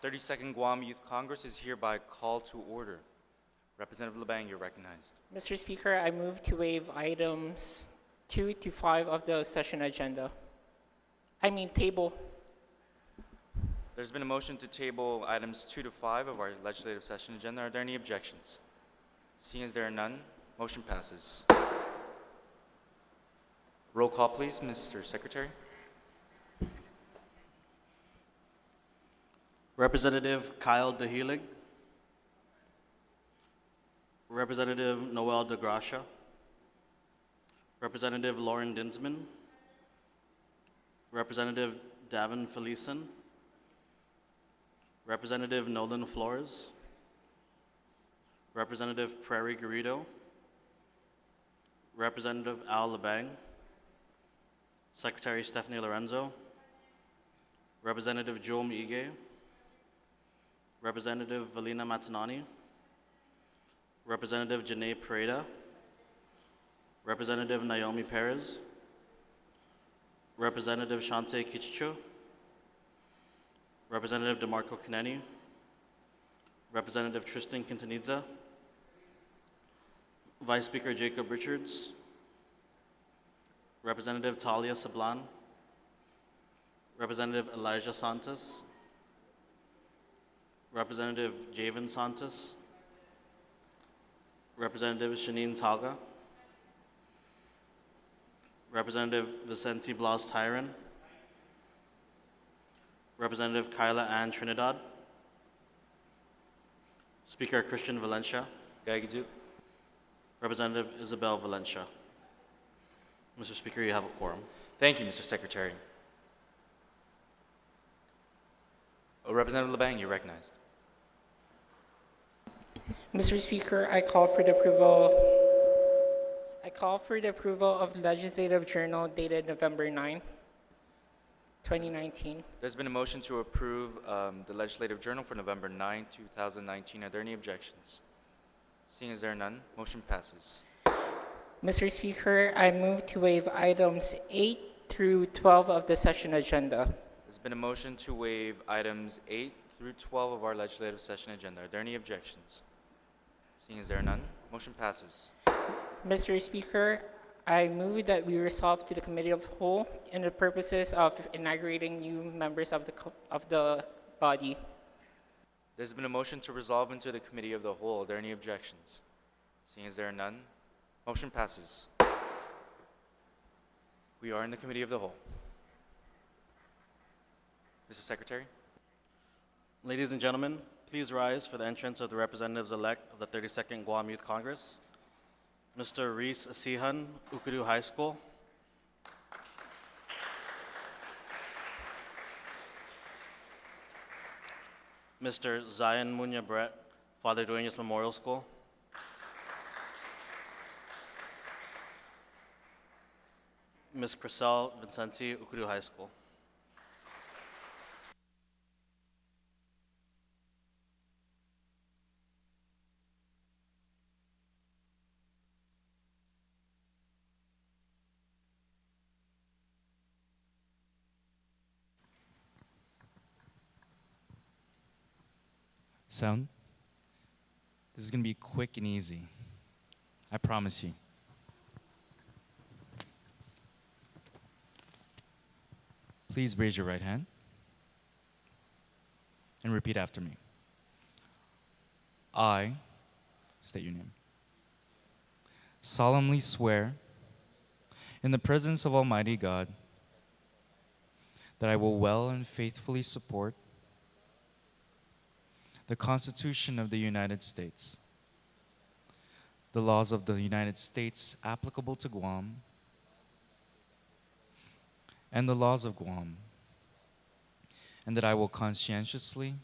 32nd Guam Youth Congress is hereby called to order. Representative Labang, you're recognized. Mr. Speaker, I move to waive items 2 to 5 of the session agenda. Table. There's been a motion to table items 2 to 5 of our legislative session agenda. Are there any objections? Seeing as there are none, motion passes. Roll call, please, Mr. Secretary. Representative Kyle DeHelig, Representative Noel DeGracia, Representative Lauren Dinsman, Representative Davin Felison, Representative Nolan Flores, Representative Prairie Garrido, Representative Al Labang, Secretary Stephanie Lorenzo, Representative Joel Miige, Representative Valina Matanani, Representative Janae Pareda, Representative Naomi Perez, Representative Shante Kichicho, Representative DeMarco Caneni, Representative Tristan Quintanilla, Vice Speaker Jacob Richards, Representative Talia Sablan, Representative Elijah Santos, Representative Javen Santos, Representative Shanine Talga, Representative Vicente Blas Tyron, Representative Kyla Ann Trinidad, Speaker Christian Valencia, Gagadu. Representative Isabel Valencia. Mr. Speaker, you have a quorum. Thank you, Mr. Secretary. Representative Labang, you're recognized. Mr. Speaker, I call for the approval of the Legislative Journal dated November 9, 2019. There's been a motion to approve the Legislative Journal for November 9, 2019. Are there any objections? Seeing as there are none, motion passes. Mr. Speaker, I move to waive items 8 through 12 of the session agenda. There's been a motion to waive items 8 through 12 of our legislative session agenda. Are there any objections? Seeing as there are none, motion passes. Mr. Speaker, I move that we resolve to the Committee of the Whole in the purposes of inaugurating new members of the body. There's been a motion to resolve into the Committee of the Whole. Are there any objections? Seeing as there are none, motion passes. We are in the Committee of the Whole. Mr. Secretary. Ladies and gentlemen, please rise for the entrance of the representatives-elect of the 32nd Guam Youth Congress. Mr. Reese Asihan, Ukudu High School. Mr. Zion Munya Brett, Father Duenas Memorial School. Ms. Crisel Vincenti, Ukudu High School. Sound? This is going to be quick and easy. I promise you. Please raise your right hand and repeat after me. I, state your name, solemnly swear in the presence of Almighty God that I will well and faithfully support the Constitution of the United States, the laws of the United States applicable to Guam, and the laws of Guam, and that I will conscientiously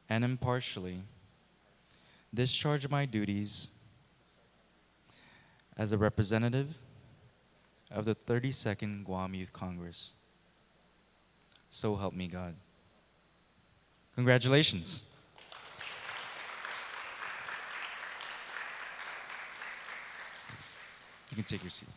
and impartially discharge my duties as a representative of the 32nd Guam Youth Congress. So help me God. Congratulations. You can take your seats.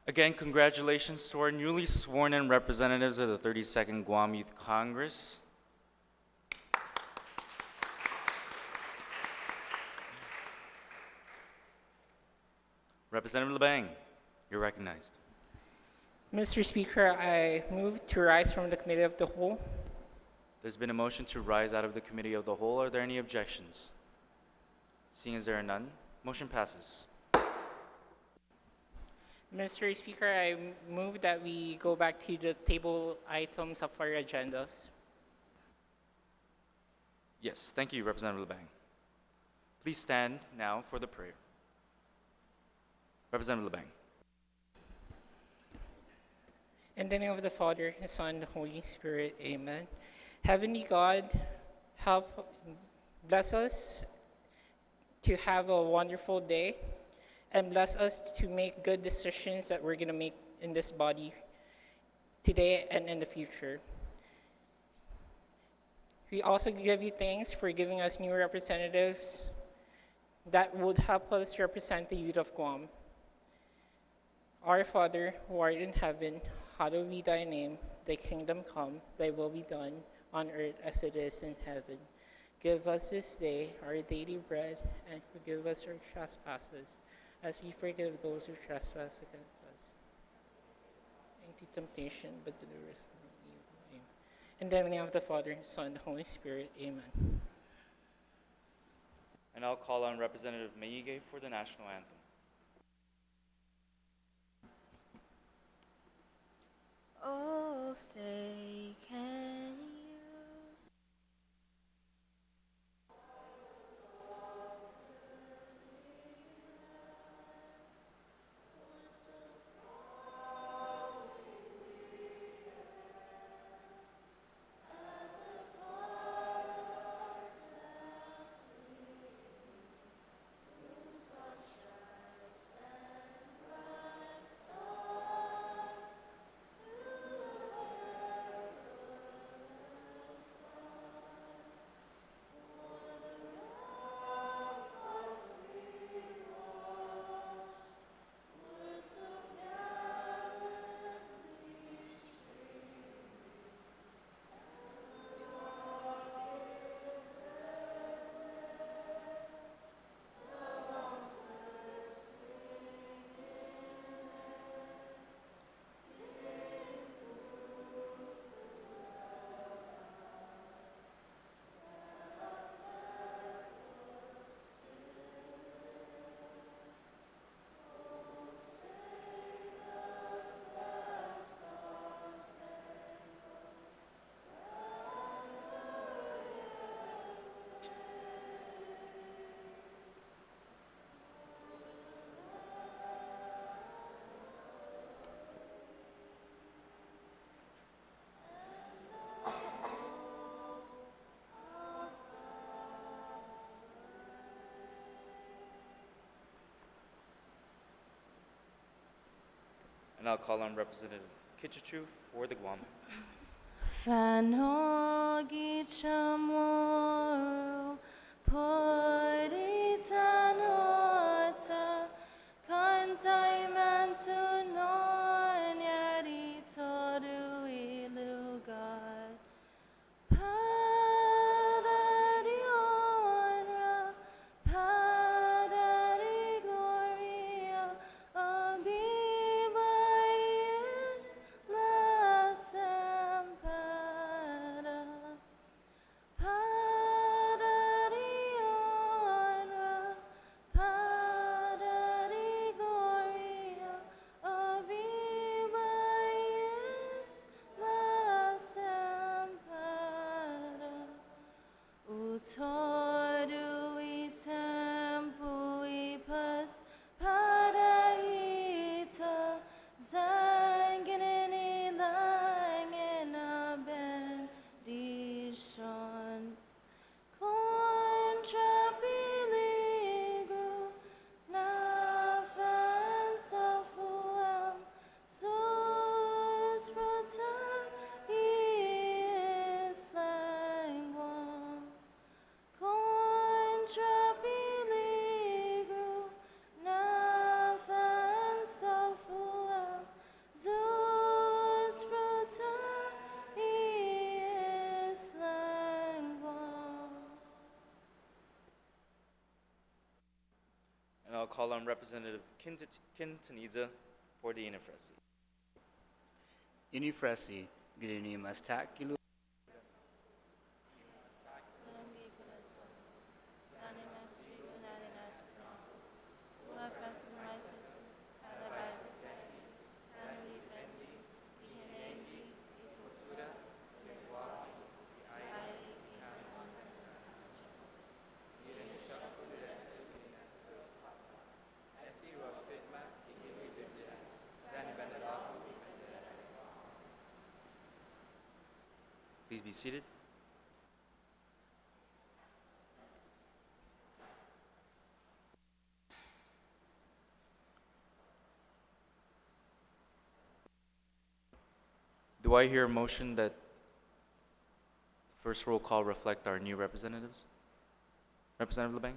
Again, congratulations to our newly sworn in representatives of the 32nd Guam Youth Congress. Representative Labang, you're recognized. Mr. Speaker, I move to rise from the Committee of the Whole. There's been a motion to rise out of the Committee of the Whole. Are there any objections? Seeing as there are none, motion passes. Mr. Speaker, I move that we go back to the table items of our agendas. Yes, thank you, Representative Labang. Please stand now for the prayer. Representative Labang. In the name of the Father, the Son, and the Holy Spirit, amen. Heavenly God, bless us to have a wonderful day, and bless us to make good decisions that we're going to make in this body today and in the future. We also give you thanks for giving us new representatives that would help us represent the youth of Guam. Our Father, who art in heaven, hallowed be thy name. Thy kingdom come, thy will be done, on earth as it is in heaven. Give us this day our daily bread, and forgive us our trespasses, as we forgive those who trespass against us. Into temptation, but deliver us from evil. Amen. In the name of the Father, Son, and the Holy Spirit, amen. And I'll call on Representative Maige for the national anthem. Oh, say, can you And I'll call on Representative Kitchichu for the Guam. Fanogi chamorro, poritanota, kantai mantunon yari toru ilugar. Padari honra, Padari gloria, abiba is la sempada. Padari honra, Padari gloria, call on Representative Quintanilla for the Inifresi. Inifresi, Grini Mastakilu, Lumbi Pulaso, Sanimas Tribunal Nacional, Uafas Maisus, Alabai Putani, Sanuli Fendi, Ihenendi, Iputura, Leguali, Aili, Ihanon Santos. Please be seated. Do I hear a motion that the first roll call reflect our new representatives? Representative LeBang?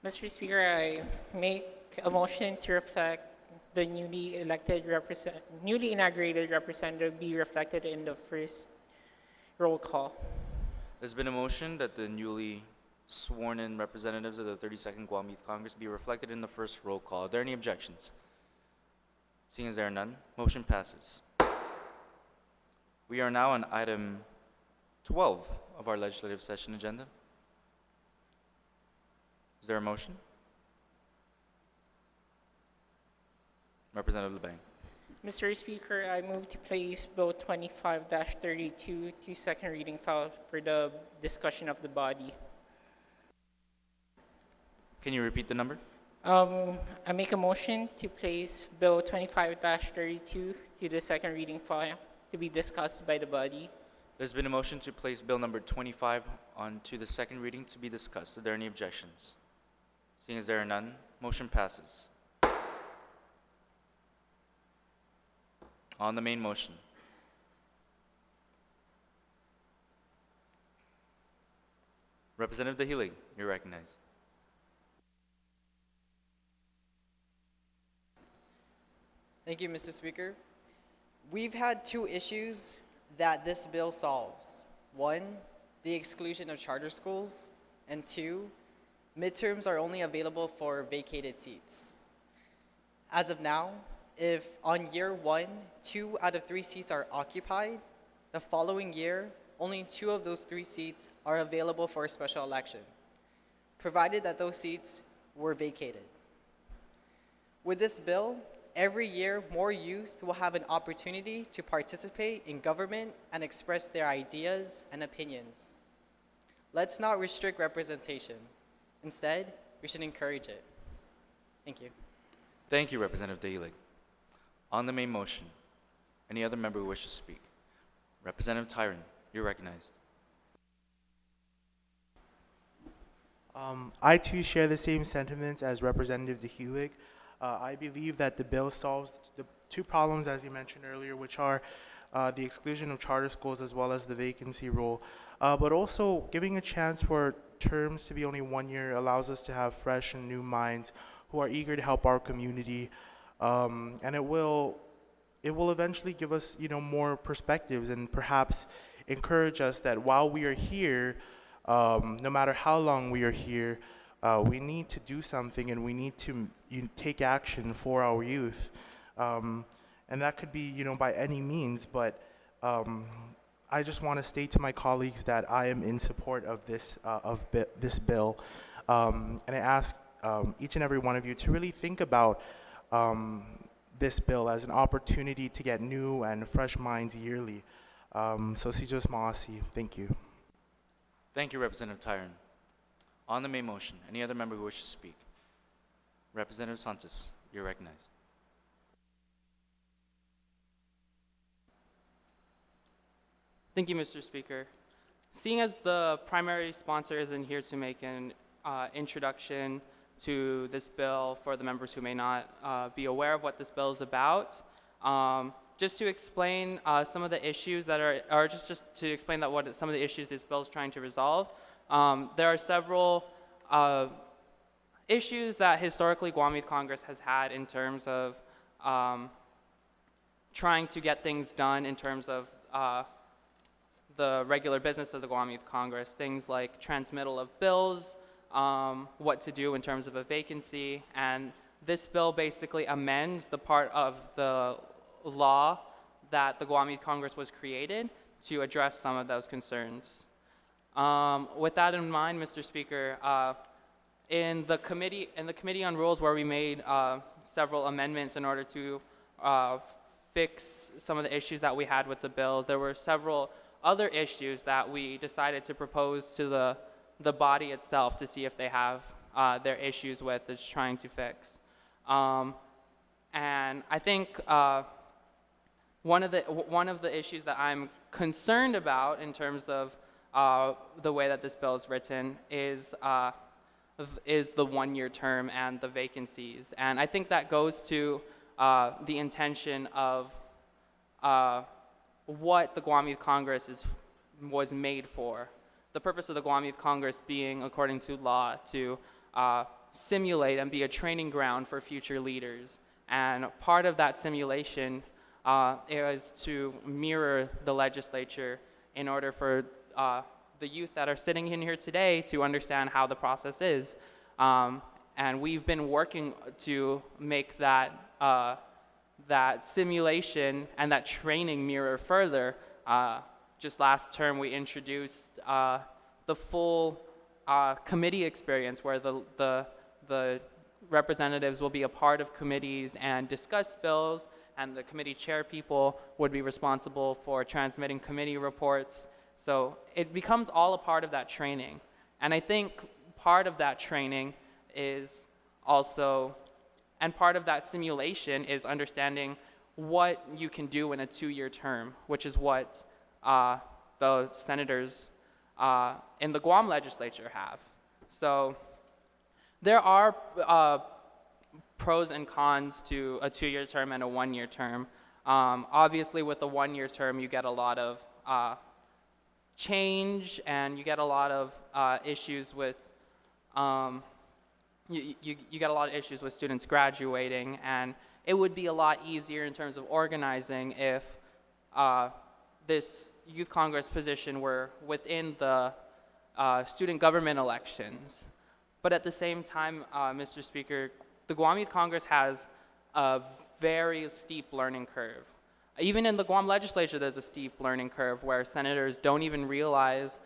Mr. Speaker, I make a motion to reflect the newly inaugurated representative be reflected in the first roll call. There's been a motion that the newly sworn-in representatives of the 32nd Guam Youth Congress be reflected in the first roll call. Are there any objections? Seeing as there are none, motion passes. We are now on item 12 of our legislative session agenda. Is there a motion? Representative LeBang. Mr. Speaker, I move to place Bill 25-32 to second reading file for the discussion of the body. Can you repeat the number? I make a motion to place Bill 25-32 to the second reading file to be discussed by the body. There's been a motion to place bill number 25 on to the second reading to be discussed. Are there any objections? Seeing as there are none, motion passes. On the main motion. Representative Dahilig, you're recognized. Thank you, Mr. Speaker. We've had two issues that this bill solves. One, the exclusion of charter schools, and two, midterms are only available for vacated seats. As of now, if on year one, 2 out of 3 seats are occupied, the following year, only 2 of those 3 seats are available for a special election, provided that those seats were vacated. With this bill, every year, more youth will have an opportunity to participate in government and express their ideas and opinions. Let's not restrict representation. Instead, we should encourage it. Thank you. Thank you, Representative Dahilig. On the main motion, any other member who wishes to speak? Representative Tyron, you're recognized. I too share the same sentiments as Representative DeHulig. I believe that the bill solves the two problems, as you mentioned earlier, which are the exclusion of charter schools as well as the vacancy rule. But also giving a chance for terms to be only 1 year allows us to have fresh and new minds who are eager to help our community. And it will eventually give us, more perspectives and perhaps encourage us that while we are here, no matter how long we are here, we need to do something and we need to take action for our youth. And that could be, by any means, but I just want to state to my colleagues that I am in support of this bill. And I ask each and every one of you to really think about this bill as an opportunity to get new and fresh minds yearly. So Sijos Maasi, thank you. Thank you, Representative Tyron. On the main motion, any other member who wishes to speak? Representative Santos, you're recognized. Thank you, Mr. Speaker. Seeing as the primary sponsor isn't here to make an introduction to this bill for the members who may not be aware of what this bill is about, just to explain some of the issues that are, or just to explain that what some of the issues this bill is trying to resolve. There are several issues that historically Guam Youth Congress has had in terms of trying to get things done in terms of the regular business of the Guam Youth Congress, things like transmittal of bills, what to do in terms of a vacancy, and this bill basically amends the part of the law that the Guam Youth Congress was created to address some of those concerns. With that in mind, Mr. Speaker, in the committee on rules, where we made several amendments in order to fix some of the issues that we had with the bill, there were several other issues that we decided to propose to the body itself to see if they have their issues with is trying to fix. And I think one of the issues that I'm concerned about in terms of the way that this bill is written is the one-year term and the vacancies. And I think that goes to the intention of what the Guam Youth Congress was made for. The purpose of the Guam Youth Congress being, according to law, to simulate and be a training ground for future leaders. And part of that simulation is to mirror the legislature in order for the youth that are sitting in here today to understand how the process is. And we've been working to make that simulation and that training mirror further. Just last term, we introduced the full committee experience, where the representatives will be a part of committees and discuss bills, and the committee chair people would be responsible for transmitting committee reports. So it becomes all a part of that training. And I think part of that training is also, and part of that simulation is understanding what you can do in a 2-year term, which is what the senators in the Guam legislature have. So there are pros and cons to a 2-year term and a 1-year term. Obviously, with a 1-year term, you get a lot of change, and you get a lot of issues with you get a lot of issues with students graduating, and it would be a lot easier in terms of organizing if this Youth Congress position were within the student government elections. But at the same time, Mr. Speaker, the Guam Youth Congress has a very steep learning curve. Even in the Guam legislature, there's a steep learning curve where senators don't even realize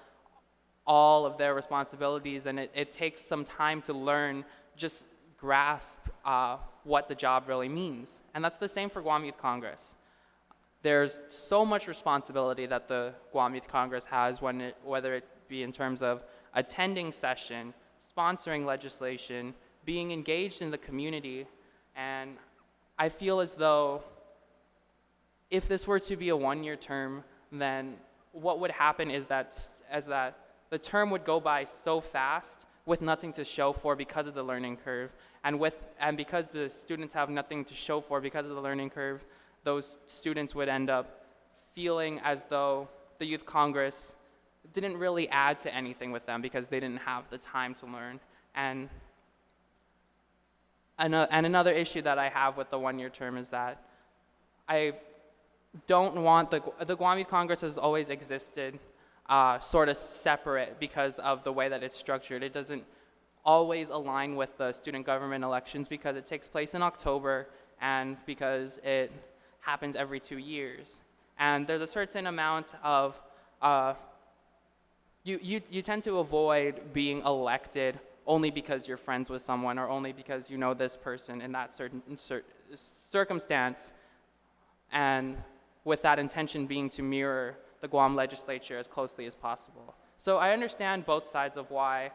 all of their responsibilities, and it takes some time to learn, just grasp what the job really means. And that's the same for Guam Youth Congress. There's so much responsibility that the Guam Youth Congress has, whether it be in terms of attending session, sponsoring legislation, being engaged in the community. And I feel as though if this were to be a 1-year term, then what would happen is that the term would go by so fast with nothing to show for because of the learning curve. And because the students have nothing to show for because of the learning curve, those students would end up feeling as though the Youth Congress didn't really add to anything with them because they didn't have the time to learn. And another issue that I have with the 1-year term is that I don't want the Guam Youth Congress has always existed sort of separate because of the way that it's structured. It doesn't always align with the student government elections because it takes place in October and because it happens every 2 years. And there's a certain amount of, you tend to avoid being elected only because you're friends with someone or only because you know this person in that certain circumstance, and with that intention being to mirror the Guam legislature as closely as possible. So I understand both sides of why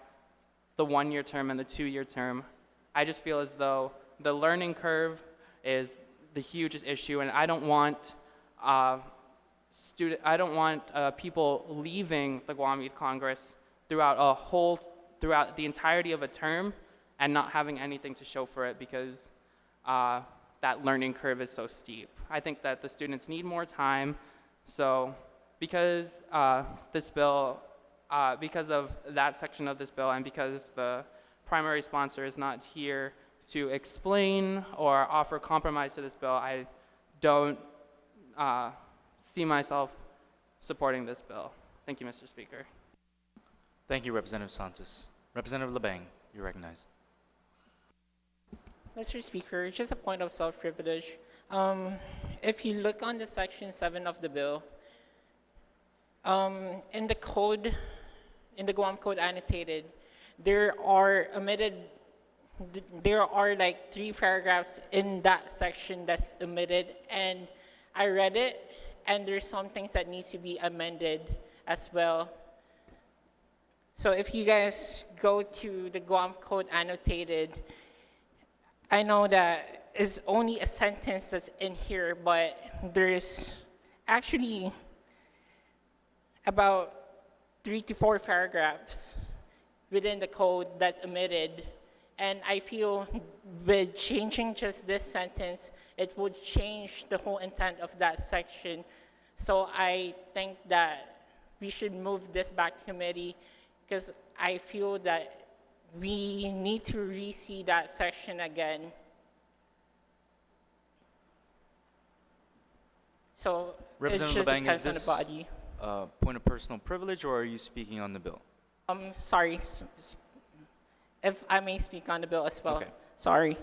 the 1-year term and the 2-year term. I just feel as though the learning curve is the hugest issue, and I don't want people leaving the Guam Youth Congress throughout the entirety of a term and not having anything to show for it because that learning curve is so steep. I think that the students need more time. So because this bill, because of that section of this bill, and because the primary sponsor is not here to explain or offer compromise to this bill, I don't see myself supporting this bill. Thank you, Mr. Speaker. Thank you, Representative Santos. Representative Labang, you're recognized. Mr. Speaker, just a point of self-privilege. If you look on the Section 7 of the bill, in the code, in the Guam Code annotated, there are omitted, there are like 3 paragraphs in that section that's omitted, and I read it, and there's some things that needs to be amended as well. So if you guys go to the Guam Code annotated, I know that it's only a sentence that's in here, but there's actually about 3 to 4 paragraphs within the code that's omitted. And I feel with changing just this sentence, it would change the whole intent of that section. So I think that we should move this back to committee, because I feel that we need to re-see that section again. So it Representative just Labang, is depends on the this body. point of personal privilege, or are you speaking on the bill? Sorry, if I may speak on the bill as well. Okay. Sorry.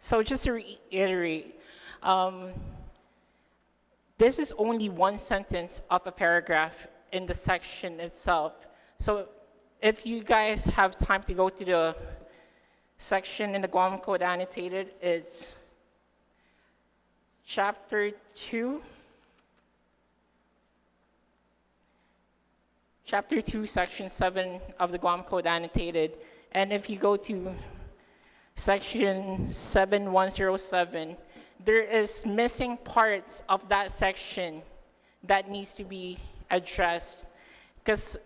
So just to reiterate, this is only one sentence of a paragraph in the section itself. So if you guys have time to go to the section in the Guam Code annotated, it's Chapter 2, Section 7 of the Guam Code annotated. And if you go to Section 7107, there is missing parts of that section that needs to be addressed. Because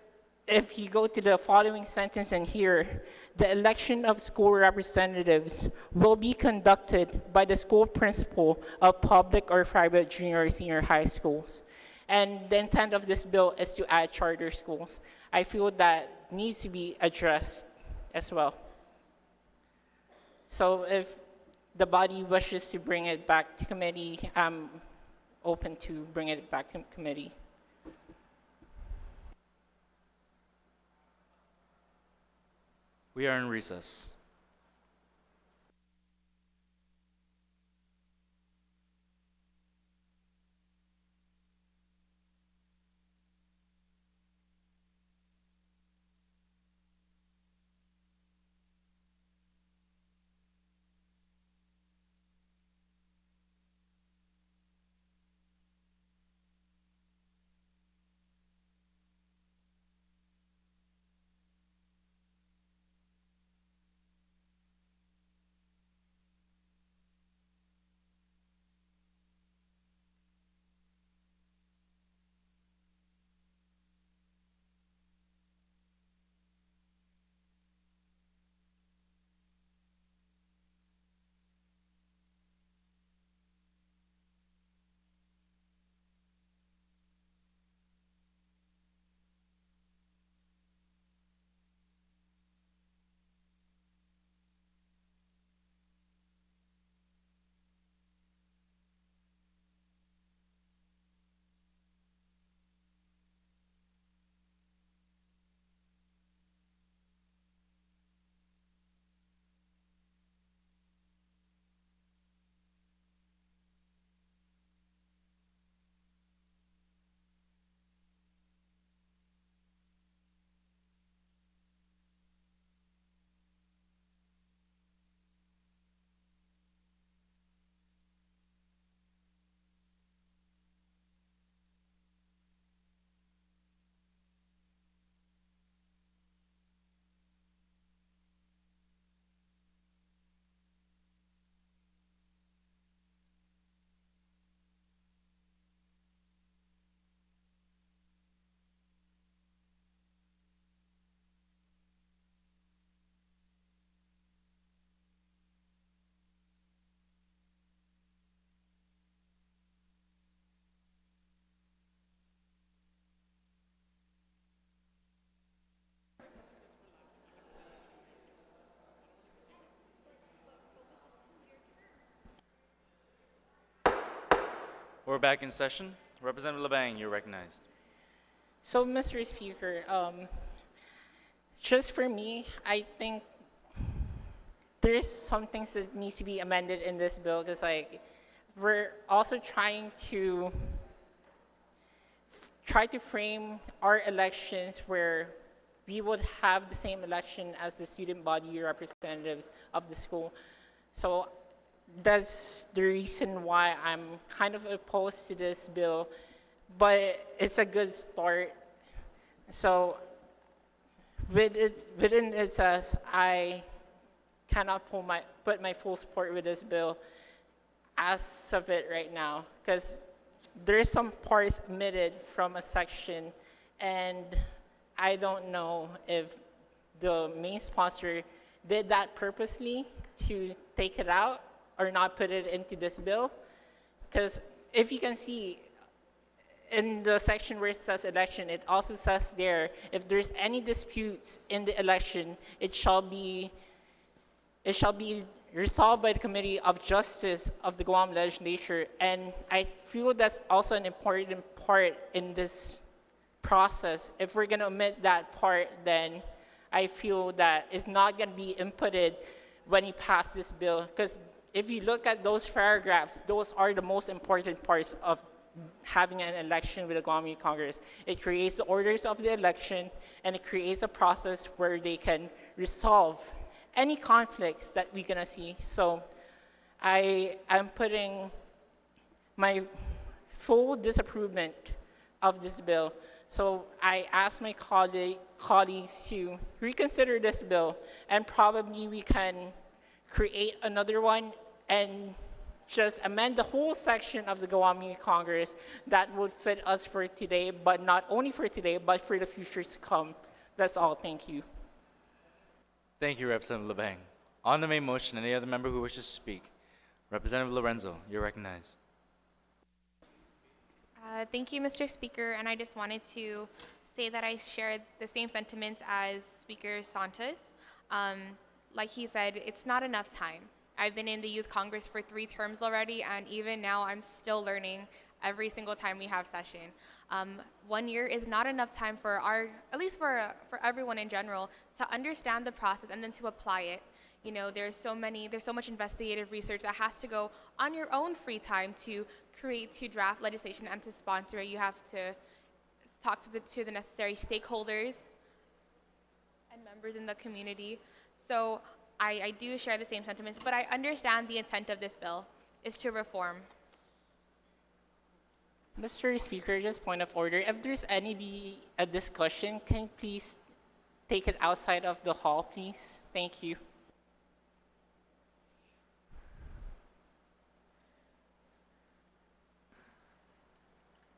if you go to the following sentence in here, the election of school representatives will be conducted by the school principal of public or private junior or senior high schools. And the intent of this bill is to add charter schools. I feel that needs to be addressed as well. So if the body wishes to bring it back to committee, I'm open to bring it back to committee. We are in recess. We're back in session. Representative Labang, you're recognized. So, Mr. Speaker, just for me, I think there's some things that needs to be amended in this bill because like we're also try to frame our elections where we would have the same election as the student body representatives of the school. So that's the reason why I'm kind of opposed to this bill, but it's a good start. So within it says I cannot put my full support with this bill as of it right now because there's some parts omitted from a section and I don't know if the main sponsor did that purposely to take it out or not put it into this bill. Because if you can see in the section where it says election, it also says there, if there's any disputes in the election, it shall be resolved by the Committee of Justice of the Guam Legislature. And I feel that's also an important part in this process. If we're going to omit that part, then I feel that it's not going to be inputted when you pass this bill. Because if you look at those paragraphs, those are the most important parts of having an election with the Guam Youth Congress. It creates the orders of the election, and it creates a process where they can resolve any conflicts that we're going to see. So I am putting my full disapproval of this bill. So I ask my colleagues to reconsider this bill, and probably we can create another one and just amend the whole section of the Guam Youth Congress that would fit us for today, but not only for today, but for the future to come. That's all. Thank you. Thank you, Representative LeBang. On the main motion, any other member who wishes to speak? Representative Lorenzo, you're recognized. Thank you, Mr. Speaker, and I just wanted to say that I share the same sentiments as Speaker Santos. Like he said, it's not enough time. I've been in the Youth Congress for 3 terms already, and even now I'm still learning every single time we have session. 1 year is not enough time for at least for everyone in general, to understand the process and then to apply it. You know, there's so much investigative research that has to go on your own free time to draft legislation and to sponsor it. You have to talk to the necessary stakeholders and members in the community. So I do share the same sentiments, but I understand the intent of this bill is to reform. Mr. Speaker, just point of order. If there's a discussion, can you please take it outside of the hall, please? Thank you.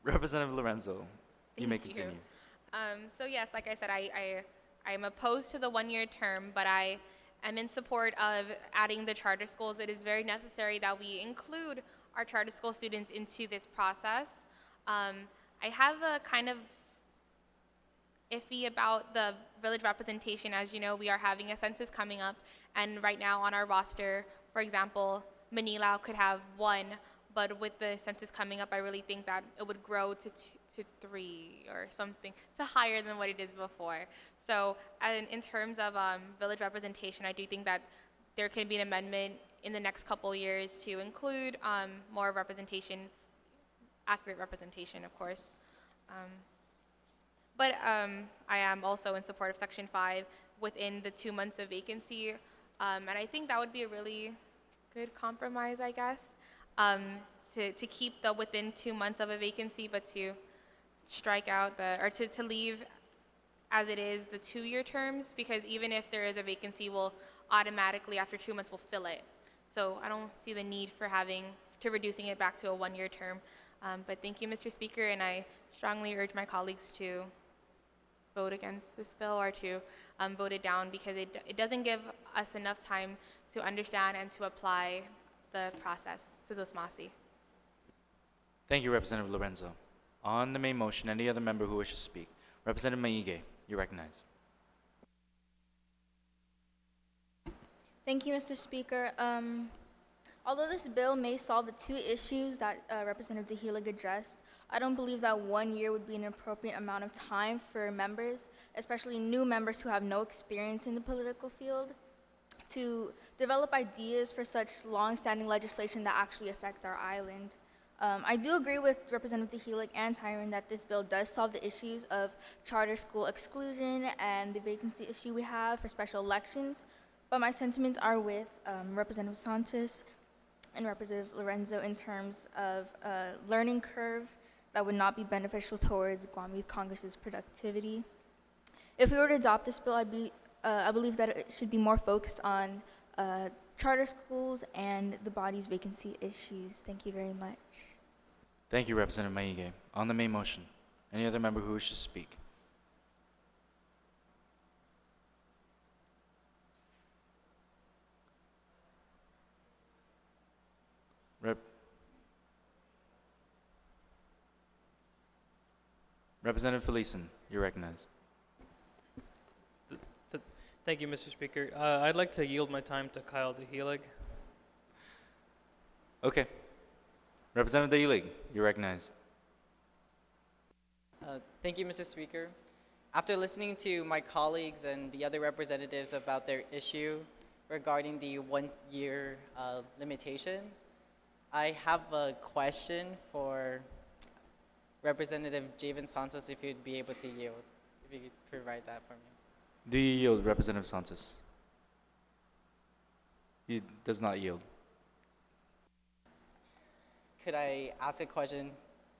Representative Lorenzo, you may Thank continue. So yes, like I said, I am opposed to the 1-year term, but I am in support of adding the charter schools. It is very necessary that we include our charter school students into this process. I have a kind of iffy about the village representation. As you know, we are having a census coming up, and right now on our roster, for example, Manila could have 1, but with the census coming up, I really think that it would grow to 3 or something, to higher than what it is before. So in terms of village representation, I do think that there can be an amendment in the next couple years to include more representation, accurate representation, of course. But I am also in support of Section 5 within the 2 months of vacancy. And I think that would be a really good compromise, I guess, to keep the within 2 months of a vacancy, but to strike out to leave as it is the 2-year terms, because even if there is a vacancy, we'll automatically, after 2 months, we'll fill it. So I don't see the need for reducing it back to a 1-year term. But thank you, Mr. Speaker, and I strongly urge my colleagues to vote against this bill or to vote it down, because it doesn't give us enough time to understand and to apply the process. Sis Masi. Thank you, Representative Lorenzo. On the main motion, any other member who wishes to speak? Representative Maige, you're recognized. Thank you, Mr. Speaker. Although this bill may solve the two issues that Representative DeHelig addressed, I don't believe that 1 year would be an appropriate amount of time for members, especially new members who have no experience in the political field, to develop ideas for such long-standing legislation that actually affect our island. I do agree with Representative DeHelig and Tyron that this bill does solve the issues of charter school exclusion and the vacancy issue we have for special elections, but my sentiments are with Representative Santos and Representative Lorenzo in terms of a learning curve that would not be beneficial towards Guam Youth Congress's productivity. If we were to adopt this bill, I believe that it should be more focused on charter schools and the body's vacancy issues. Thank you very much. Thank you, Representative Maige. On the main motion, any other member who wishes to speak? Representative Felison, you're recognized. Thank you, Mr. Speaker. I'd like to yield my time to Kyle DeHelig. Okay. Representative DeHelig, you're recognized. Thank you, Mr. Speaker. After listening to my colleagues and the other representatives about their issue regarding the 1 year limitation, I have a question for Representative Javen Santos, if you'd be able to yield, if you could provide that for me. Do you yield, Representative Santos? He does not yield. Could I ask a question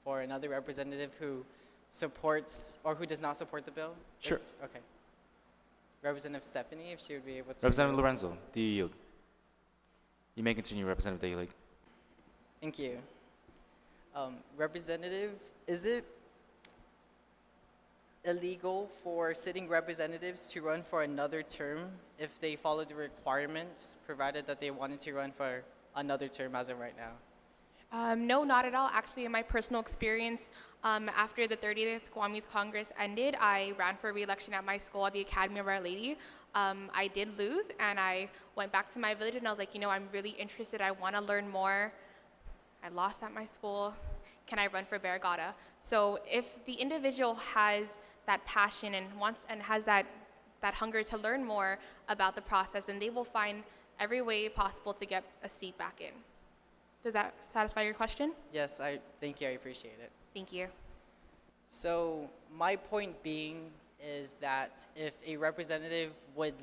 for another representative who supports or who does not support the bill? Sure. Okay. Representative Stephanie, if she would be able to. Representative Lorenzo, do you yield? You may continue, Representative DeHelig. Thank you. Representative, is it illegal for sitting representatives to run for another term if they follow the requirements, provided that they wanted to run for another term as of right now? No, not at all. Actually, in my personal experience, after the 30th Guam Youth Congress ended, I ran for re-election at my school at the Academy of Our Lady. I did lose, and I went back to my village, and I was like, I'm really interested. I want to learn more. I lost at my school. Can I run for Barrigada? So if the individual has that passion and wants and has that hunger to learn more about the process, then they will find every way possible to get a seat back in. Does that satisfy your question? Yes, thank you, I appreciate it. Thank you. So my point being is that if a representative would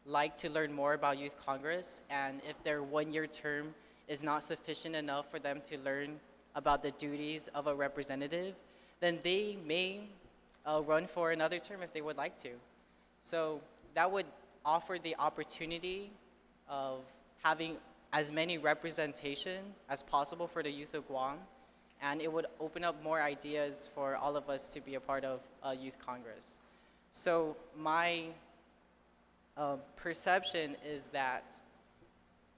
like to learn more about Youth Congress, and if their 1 year term is not sufficient enough for them to learn about the duties of a representative, then they may run for another term if they would like to. So that would offer the opportunity of having as many representation as possible for the youth of Guam, and it would open up more ideas for all of us to be a part of Youth Congress. So my perception is that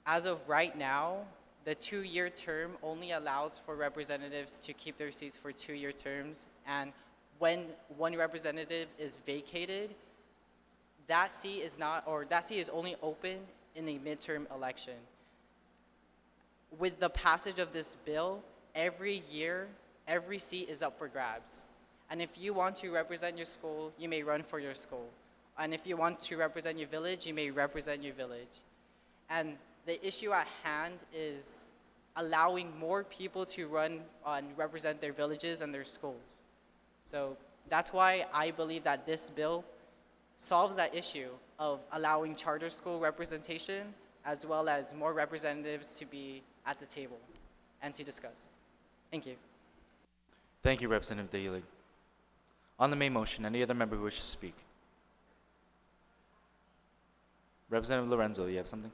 as of right now, the 2 year term only allows for representatives to keep their seats for 2 year terms, and when one representative is vacated, that seat is only open in a midterm election. With the passage of this bill, every year, every seat is up for grabs. And if you want to represent your school, you may run for your school. And if you want to represent your village, you may represent your village. And the issue at hand is allowing more people to run and represent their villages and their schools. So that's why I believe that this bill solves that issue of allowing charter school representation as well as more representatives to be at the table and to discuss. Thank you. Thank you, Representative DeHelig. On the main motion, any other member who wishes to speak? Representative Lorenzo, you have something?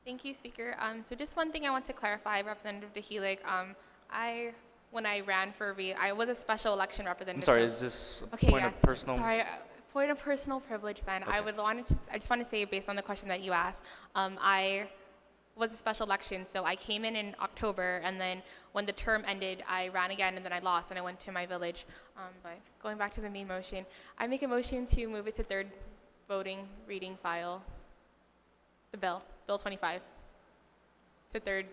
Thank you, Speaker. So just one thing I want to clarify, Representative DeHelig. When I ran for I was a special election representative. I'm sorry, so- is this Okay, point yes. of personal? Sorry, point of personal privilege then. Okay. I just want to say, based on the question that you asked, I was a special election, so I came in October, and then when the term ended, I ran again, and then I lost, and I went to my village. But going back to the main motion, I make a motion to move it to third voting reading file, the bill 25. to third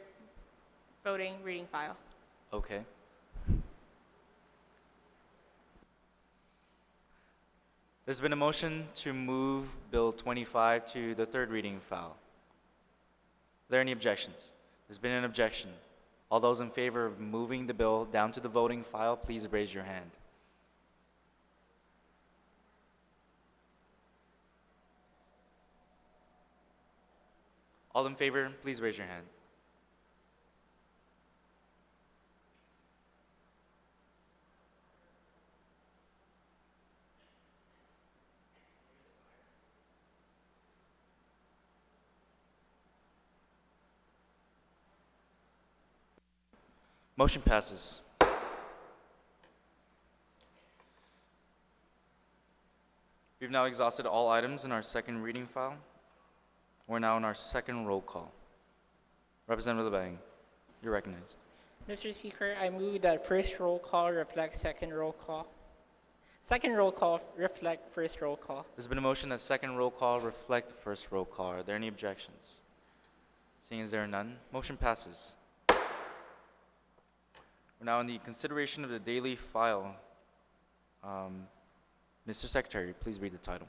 voting reading file. Okay. There's been a motion to move Bill 25 to the third reading file. Are there any objections? There's been an objection. All those in favor of moving the bill down to the voting file, please raise your hand. All in favor, please raise your hand. Motion passes. We've now exhausted all items in our second reading file. We're now in our second roll call. Representative LeBang, you're recognized. Mr. Speaker, I move that first roll call reflect second roll call. Second roll call reflect first roll call. There's been a motion that second roll call reflect the first roll call. Are there any objections? Seeing as there are none, motion passes. We're now in the consideration of the daily file. Mr. Secretary, please read the title.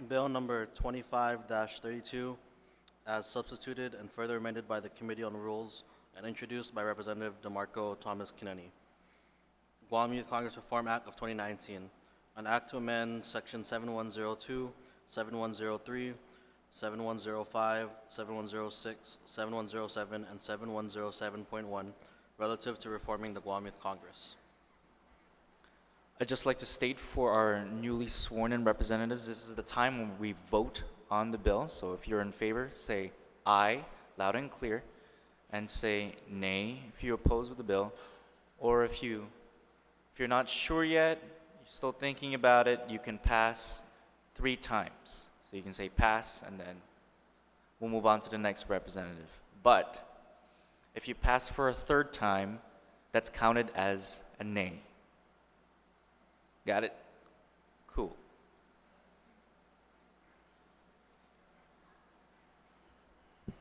Bill number 25-32, as substituted and further amended by the Committee on Rules and introduced by Representative DeMarco Thomas Kennedy. Guam Youth Congress Reform Act of 2019, an act to amend Section 7102, 7103, 7105, 7106, 7107, and 7107.1 relative to reforming the Guam Youth Congress. I'd just like to state for our newly sworn-in representatives, this is the time when we vote on the bill. So if you're in favor, say aye, loud and clear, and say nay if you oppose with the bill. Or if you're not sure yet, you're still thinking about it, you can pass 3 times. So you can say pass, and then we'll move on to the next representative. But if you pass for a 3rd time, that's counted as a nay. Got it? Cool.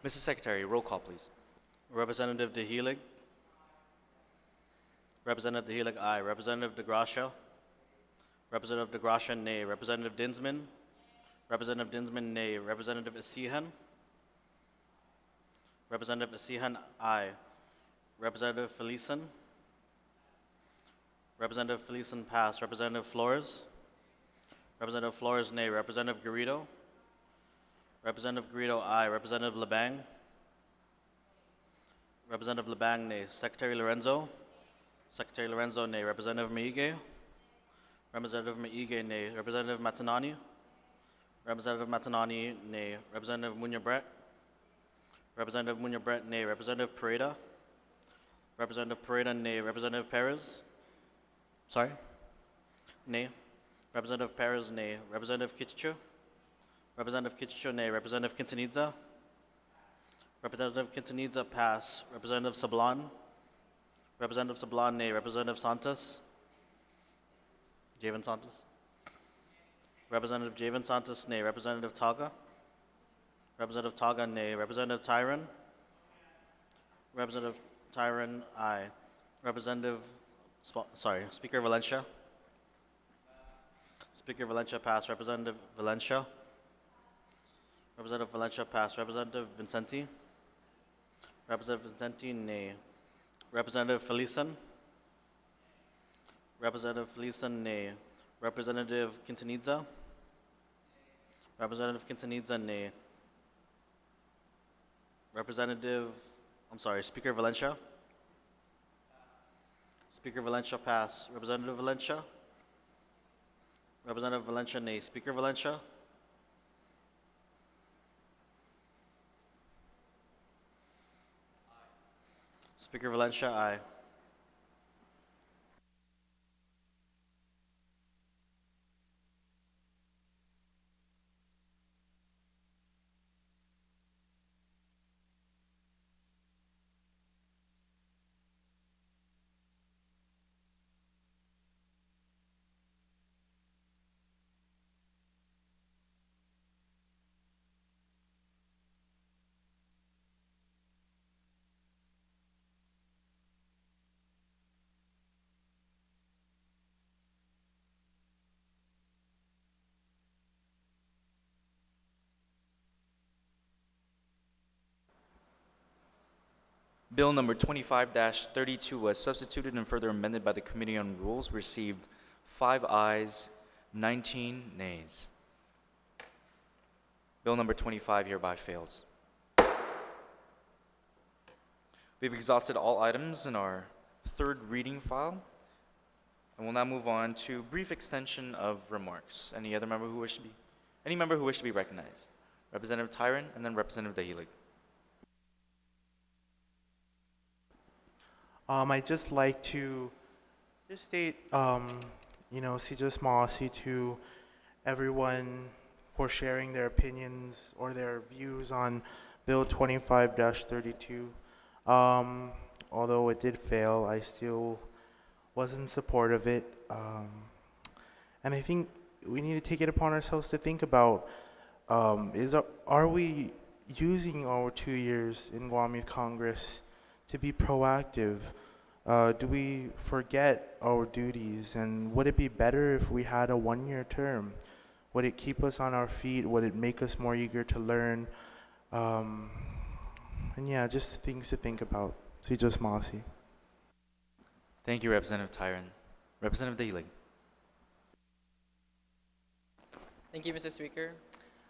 Mr. Secretary, roll call, please. Representative DeHelig. Representative DeHelig, aye. Representative DeGracia. Representative DeGracia, nay. Representative Dinsman. Representative Dinsman, nay. Representative Asihan. Representative Asihan, aye. Representative Felison. Representative Felison, pass. Representative Flores. Representative Flores, nay. Representative Garrido. Representative Garrido, aye. Representative LeBang. Representative LeBang, nay. Secretary Lorenzo. Secretary Lorenzo, nay. Representative Maige. Representative Maige, nay. Representative Matanani. Representative Matanani, nay. Representative Munya-Brett. Representative Munya-Brett, nay. Representative Pareda. Representative Pareda, nay. Representative Perez. Sorry? Nay. Representative Perez, nay. Representative Kitchicho. Representative Kitchicho, nay. Representative Quintanilla. Representative Quintanilla, pass. Representative Sablan. Representative Sablan, nay. Representative Santos. Javen Santos. Representative Javen Santos, nay. Representative Taga. Representative Taga, nay. Representative Tyron. Representative Tyron, aye. Representative, Speaker Valencia. Speaker Valencia, pass. Representative Valencia. Representative Valencia, pass. Representative Vincenti. Representative Vincenti, nay. Representative Felison. Representative Felison, nay. Representative Quintanilla. Representative Quintanilla, nay. Speaker Valencia. Speaker Valencia, pass. Representative Valencia. Representative Valencia, nay. Speaker Valencia. Speaker Valencia, aye. Bill number 25-32 was substituted and further amended by the Committee on Rules, received 5 ayes, 19 nays. Bill number 25 hereby fails. We've exhausted all items in our third reading file, and we'll now move on to brief extension of remarks. Any member who wish to be recognized? Representative Tyron and then Representative Dahilig. I'd just like to just state, CJ Smallsy to everyone for sharing their opinions or their views on Bill 25-32. Although it did fail, I still was in support of it. And I think we need to take it upon ourselves to think about, are we using our 2 years in Guam Youth Congress to be proactive? Do we forget our duties? And would it be better if we had a 1-year term? Would it keep us on our feet? Would it make us more eager to learn? And yeah, just things to think about. CJ Smallsy. Thank you, Representative Tyron. Representative Dahilig. Thank you, Mr. Speaker.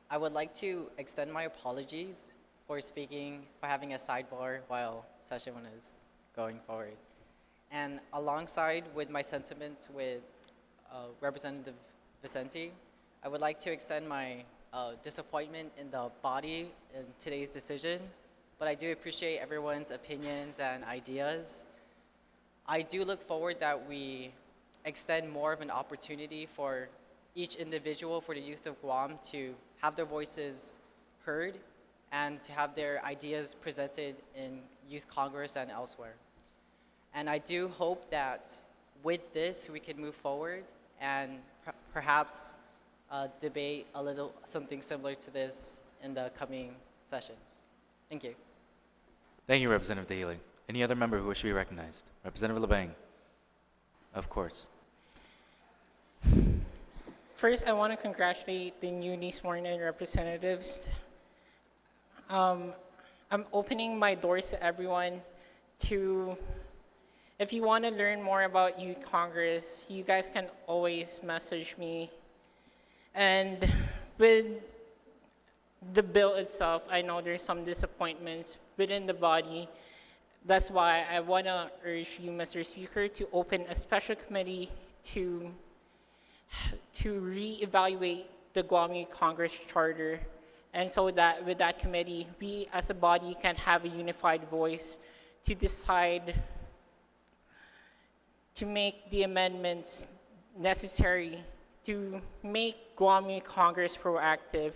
I would like to extend my apologies for having a sidebar while session 1 is going forward. And alongside with my sentiments with Representative Vicente, I would like to extend my disappointment in the body in today's decision, but I do appreciate everyone's opinions and ideas. I do look forward that we extend more of an opportunity for each individual, for the youth of Guam, to have their voices heard and to have their ideas presented in Youth Congress and elsewhere. And I do hope that with this we can move forward and perhaps debate a little something similar to this in the coming sessions. Thank you. Thank you, Representative Dahilig. Any other member who wishes to be recognized? Representative Labang. Of course. First, I want to congratulate the newly sworn in representatives. I'm opening my doors to everyone to, if you want to learn more about Youth Congress, you guys can always message me. And with the bill itself, I know there's some disappointments within the body. That's why I want to urge you, Mr. Speaker, to open a special committee to reevaluate the Guam Youth Congress Charter, and so that with that committee, we as a body can have a unified voice to decide to make the amendments necessary to make Guam Youth Congress proactive.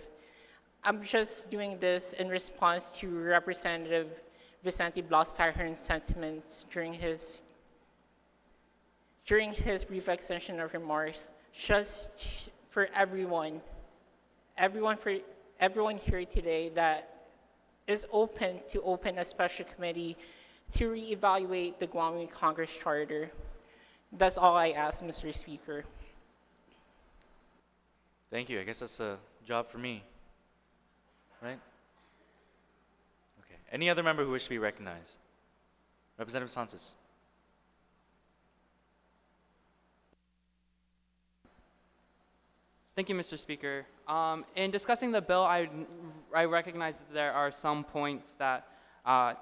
I'm just doing this in response to Representative Vicente Blas-Tyron's sentiments during his brief extension of remarks, just for everyone here today that is open to open a special committee to reevaluate the Guam Youth Congress Charter. That's all I ask, Mr. Speaker. Thank you. I guess that's a job for me, right? Okay. Any other member who wishes to be recognized? Representative Sanchez. Thank you, Mr. Speaker. In discussing the bill, I recognize that there are some points that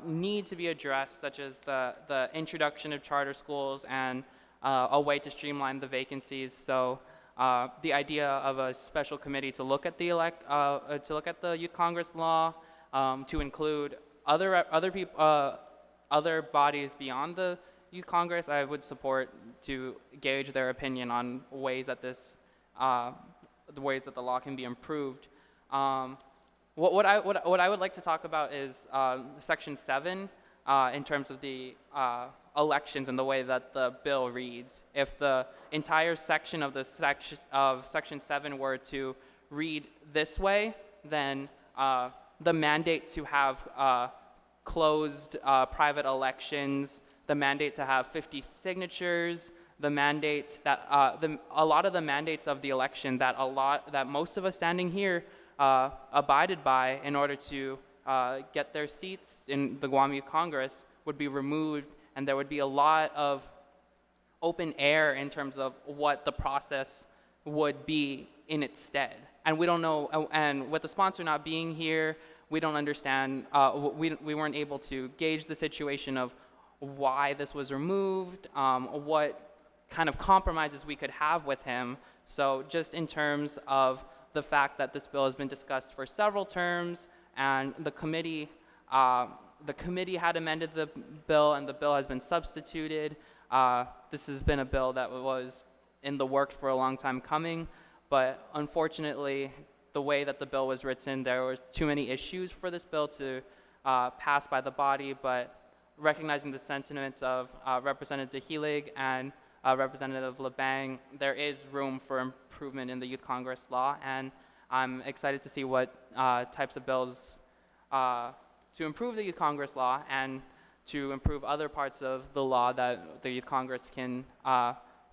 need to be addressed, such as the introduction of charter schools and a way to streamline the vacancies. So the idea of a special committee to look at the Youth Congress law, to include other bodies beyond the Youth Congress, I would support to gauge their opinion on ways that the ways that the law can be improved. What I would like to talk about is Section 7 in terms of the elections and the way that the bill reads. If the entire section of Section 7 were to read this way, then the mandate to have closed private elections, the mandate to have 50 signatures, the mandate that a lot of the mandates of the election that most of us standing here abided by in order to get their seats in the Guam Youth Congress would be removed, and there would be a lot of open air in terms of what the process would be in its stead. And we don't know, and with the sponsor not being here, we don't understand, we weren't able to gauge the situation of why this was removed, what kind of compromises we could have with him. So just in terms of the fact that this bill has been discussed for several terms, and the committee had amended the bill, and the bill has been substituted. This has been a bill that was in the works for a long time coming, but unfortunately, the way that the bill was written, there were too many issues for this bill to pass by the body. But recognizing the sentiment of Representative Helig and Representative LeBang, there is room for improvement in the Youth Congress law, and I'm excited to see what types of bills to improve the Youth Congress law and to improve other parts of the law that the Youth Congress can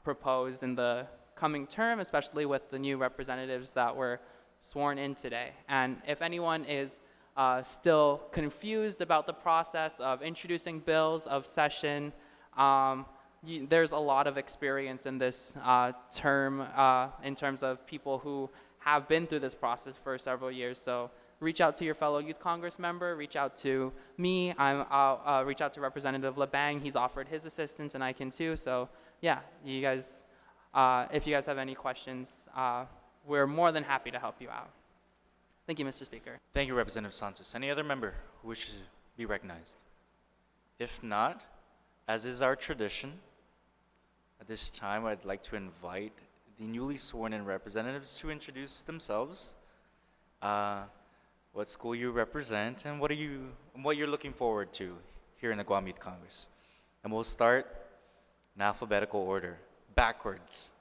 propose in the coming term, especially with the new representatives that were sworn in today. And if anyone is still confused about the process of introducing bills of session, there's a lot of experience in this term in terms of people who have been through this process for several years. So reach out to your fellow Youth Congress member, reach out to me, I'll reach out to Representative LeBang. He's offered his assistance, and I can too. So yeah, you guys, if you guys have any questions, we're more than happy to help you out. Thank you, Mr. Speaker. Thank you, Representative Santos. Any other member who wishes to be recognized? If not, as is our tradition, at this time I'd like to invite the newly sworn in representatives to introduce themselves, what school you represent, and what you're looking forward to here in the Guam Youth Congress. And we'll start in alphabetical order, backwards.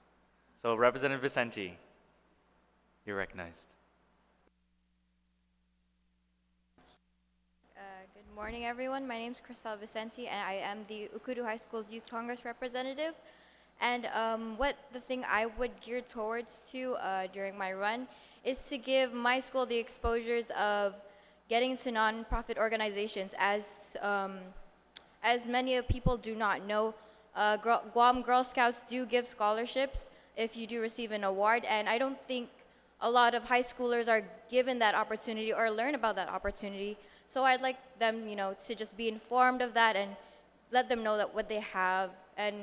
So Representative Vicente, you're recognized. Good morning, everyone. My name is Cristal Vicente, and I am the Ukudu High School's Youth Congress representative. And what the thing I would gear towards to during my run is to give my school the exposures of getting to nonprofit organizations. As many of people do not know, Guam Girl Scouts do give scholarships if you do receive an award, and I don't think a lot of high schoolers are given that opportunity or learn about that opportunity. So I'd like them, to just be informed of that and let them know that what they have, and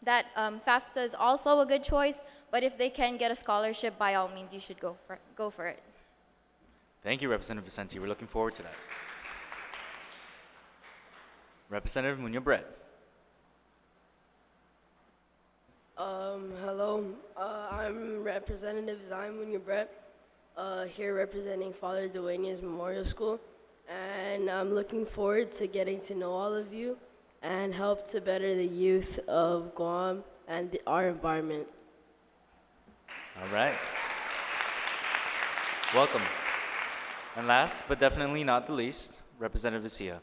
that FAFSA is also a good choice, but if they can get a scholarship, by all means, you should go for it. Thank you, Representative Vicente. We're looking forward to that. Representative Munoz-Brett. Hello, I'm Representative Zion Munoz-Brett, here representing Father Dueñas Memorial School, and I'm looking forward to getting to know all of you and help to better the youth of Guam and our environment. All right. Welcome. And last, but definitely not the least, Representative Vicia.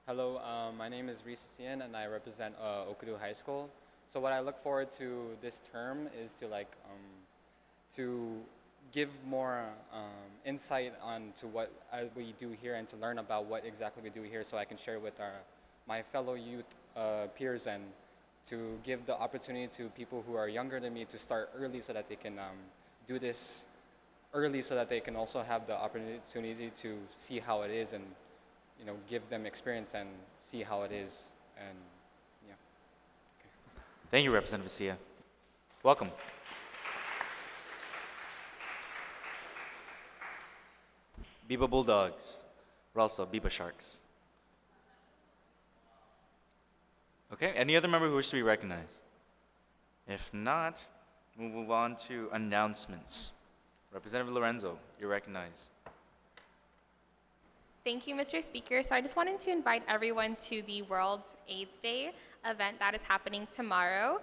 Hello, my name is Reese Cian, and I represent Okudu High School. So what I look forward to this term is to give more insight onto what we do here and to learn about what exactly we do here, so I can share with my fellow youth peers, and to give the opportunity to people who are younger than me to start early so that they can do this early, so that they can also have the opportunity to see how it is and give them experience and see how it is. And yeah. Okay. Thank you, Representative Vicia. Welcome. Biba Bulldogs. We're also Biba Sharks. Okay, any other member who wishes to be recognized? If not, we'll move on to announcements. Representative Lorenzo, you're recognized. Thank you, Mr. Speaker. So I just wanted to invite everyone to the World AIDS Day event that is happening tomorrow.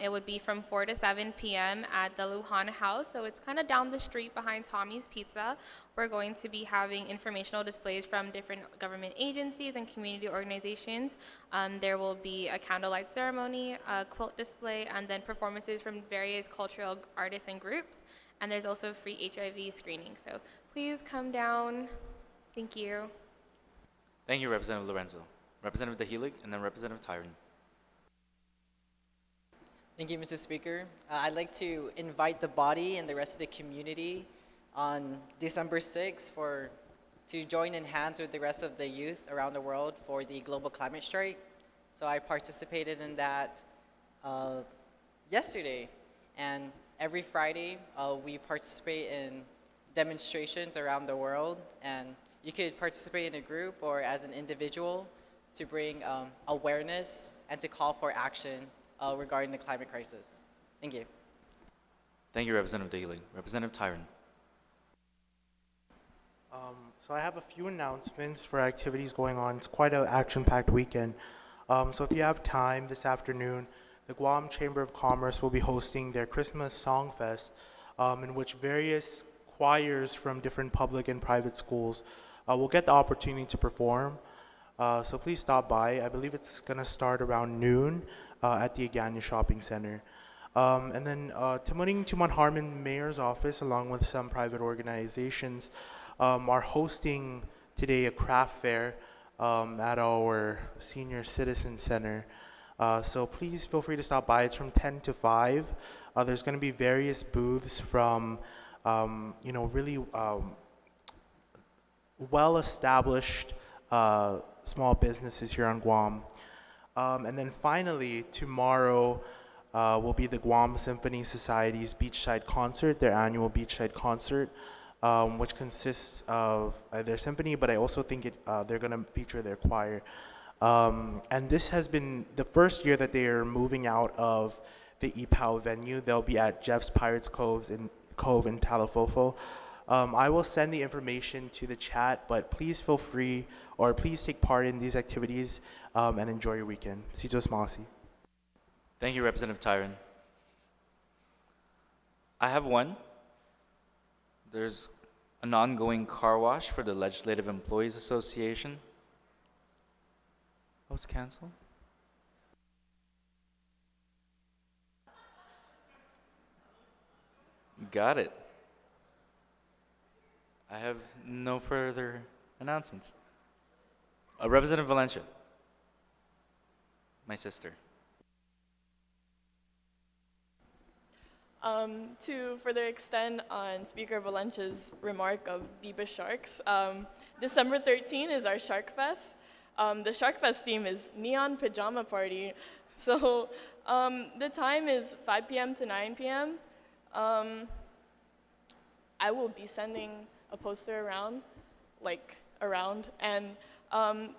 It would be from 4 to 7 p.m. at the Lujan House. So it's kind of down the street behind Tommy's Pizza. We're going to be having informational displays from different government agencies and community organizations. There will be a candlelight ceremony, a quilt display, and then performances from various cultural artists and groups. and there's also free HIV screening. So please come down. Thank you. Thank you, Representative Lorenzo. Representative Dahilig, and then Representative Tyron. Thank you, Mr. Speaker. I'd like to invite the body and the rest of the community on December 6th to join in hands with the rest of the youth around the world for the global climate strike. So I participated in that yesterday, and every Friday we participate in demonstrations around the world, and you could participate in a group or as an individual to bring awareness and to call for action regarding the climate crisis. Thank you. Thank you, Representative Dahilig. Representative Tyron. So I have a few announcements for activities going on. It's quite an action-packed weekend. So if you have time this afternoon, the Guam Chamber of Commerce will be hosting their Christmas Song Fest, in which various choirs from different public and private schools will get the opportunity to perform. So please stop by. I believe it's going to start around noon at the Agana Shopping Center. And then Tumuning Tuman Harmon Mayor's Office, along with some private organizations, are hosting today a craft fair at our Senior Citizen Center. So please feel free to stop by. It's from 10 to 5. There's going to be various booths from, really well-established small businesses here on Guam. And then finally, tomorrow will be the Guam Symphony Society's Beachside Concert, their annual Beachside Concert, which consists of their symphony, but I also think they're going to feature their choir. And this has been the first year that they are moving out of the EPOW venue. They'll be at Jeff's Pirates Cove in Talafofo. I will send the information to the chat, but please feel free, or please take part in these activities and enjoy your weekend. Sijos Masi. Thank you, Representative Tyron. I have one. There's an ongoing car wash for the Legislative Employees Association. Oh, it's canceled? Got it. I have no further announcements. Representative Valencia, my sister. To further extend on Speaker Valencia's remark of Biba Sharks, December 13 is our Shark Fest. The Shark Fest theme is Neon Pajama Party. So the time is 5 p.m. to 9 p.m. I will be sending a poster around, and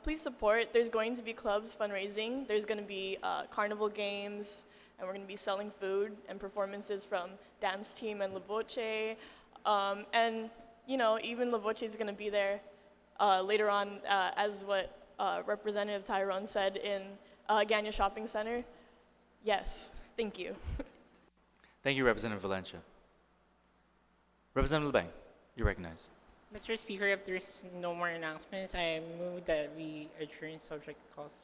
please support. There's going to be clubs fundraising. There's going to be carnival games, and we're going to be selling food and performances from dance team and La Voce. And, even La Voce is going to be there later on, as what Representative Tyrone said in Ganya Shopping Center. Yes, thank you. Thank you, Representative Valencia. Representative Lebang, you're recognized. Mr. Speaker, if there's no more announcements, I move that we adjourn subject to calls.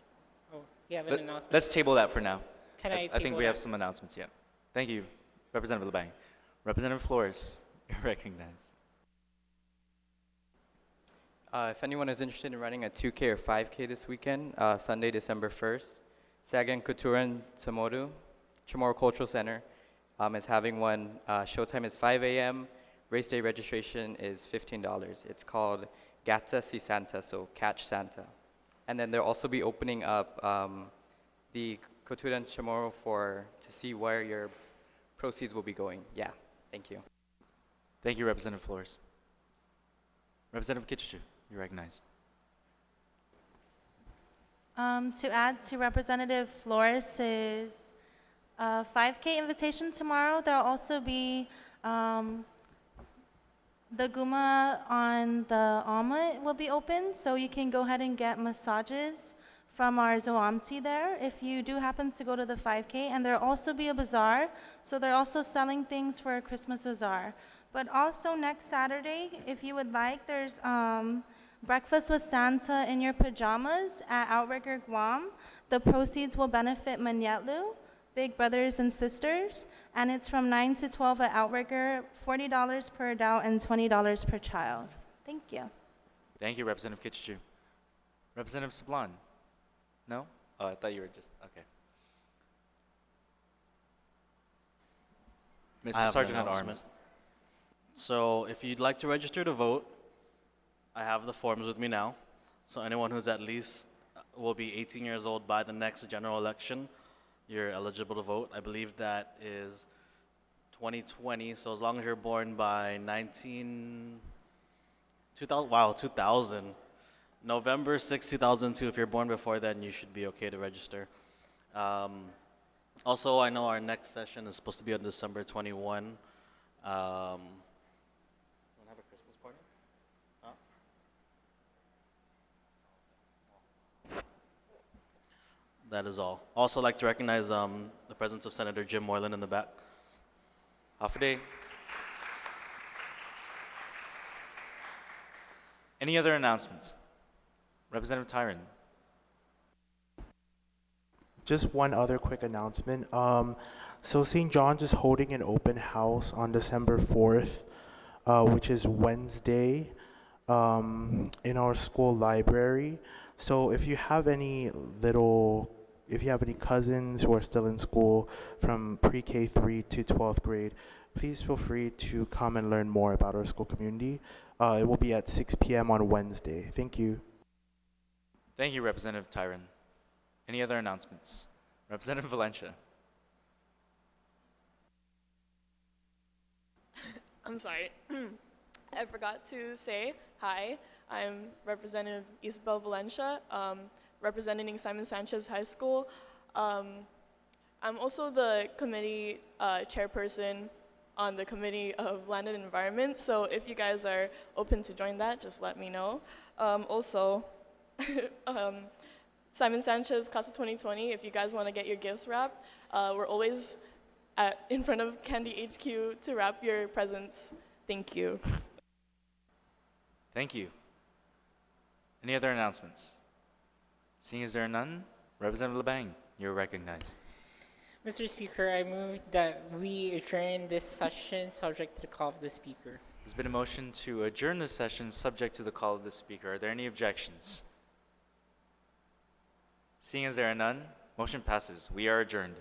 Oh, you have an announcement? Let's table that for now. Can I think table we have that? some announcements yet. Thank you, Representative Lebang. Representative Flores, you're recognized. If anyone is interested in running a 2K or 5K this weekend, Sunday, December 1st, Sagan Kuturan Chamorro Cultural Center is having one. Showtime is 5 a.m. Race day registration is $15. It's called Gata Si Santa, so Catch Santa. And then they'll also be opening up the Kuturan Chamorro to see where your proceeds will be going. Yeah, thank you. Thank you, Representative Flores. Representative Kitchichu, you're recognized. To add to Representative Flores' 5K invitation tomorrow, there'll also be the Guma on the omelet will be open, so you can go ahead and get massages from our Zoamti there if you do happen to go to the 5K. And there'll also be a bazaar, so they're also selling things for a Christmas bazaar. But also next Saturday, if you would like, there's Breakfast with Santa in your pajamas at Outrigger Guam. The proceeds will benefit Manyetlu Big Brothers and Sisters, and it's from 9 to 12 at Outrigger, $40 per adult and $20 per child. Thank you. Thank you, Representative Kitchichu. Representative Sablan? No? Oh, I thought you were just, okay. I Mr. have an Sergeant at announcement. Arms. So if you'd like to register to vote, I have the forms with me now. So anyone who's at least will be 18 years old by the next general election, you're eligible to vote. I believe that is 2020. So as long as you're born by 2000. November 6, 2002. If you're born before then, you should be okay to register. Also, I know our next session is supposed to be on December 21. Want to have a Christmas party? Huh? That is all. Also, like to recognize the presence of Senator Jim Moylan in the back. Half a day. Any other announcements? Representative Tyron. Just one other quick announcement. So St. John's is holding an open house on December 4th, which is Wednesday, in our school library. So if you have any cousins who are still in school from pre-K 3 to 12th grade, please feel free to come and learn more about our school community. It will be at 6 p.m. on Wednesday. Thank you. Thank you, Representative Tyron. Any other announcements? Representative Valencia. I'm sorry. I forgot to say hi. I'm Representative Isabel Valencia, representing Simon Sanchez High School. I'm also the committee chairperson on the Committee of Land and Environment, so if you guys are open to join that, just let me know. Also, Simon Sanchez Casa 2020, if you guys want to get your gifts wrapped, we're always in front of Candy HQ to wrap your presents. Thank you. Thank you. Any other announcements? Seeing as there are none, Representative LeBang, you're recognized. Mr. Speaker, I move that we adjourn this session subject to the call of the Speaker. There's been a motion to adjourn this session subject to the call of the Speaker. Are there any objections? Seeing as there are none, motion passes. We are adjourned.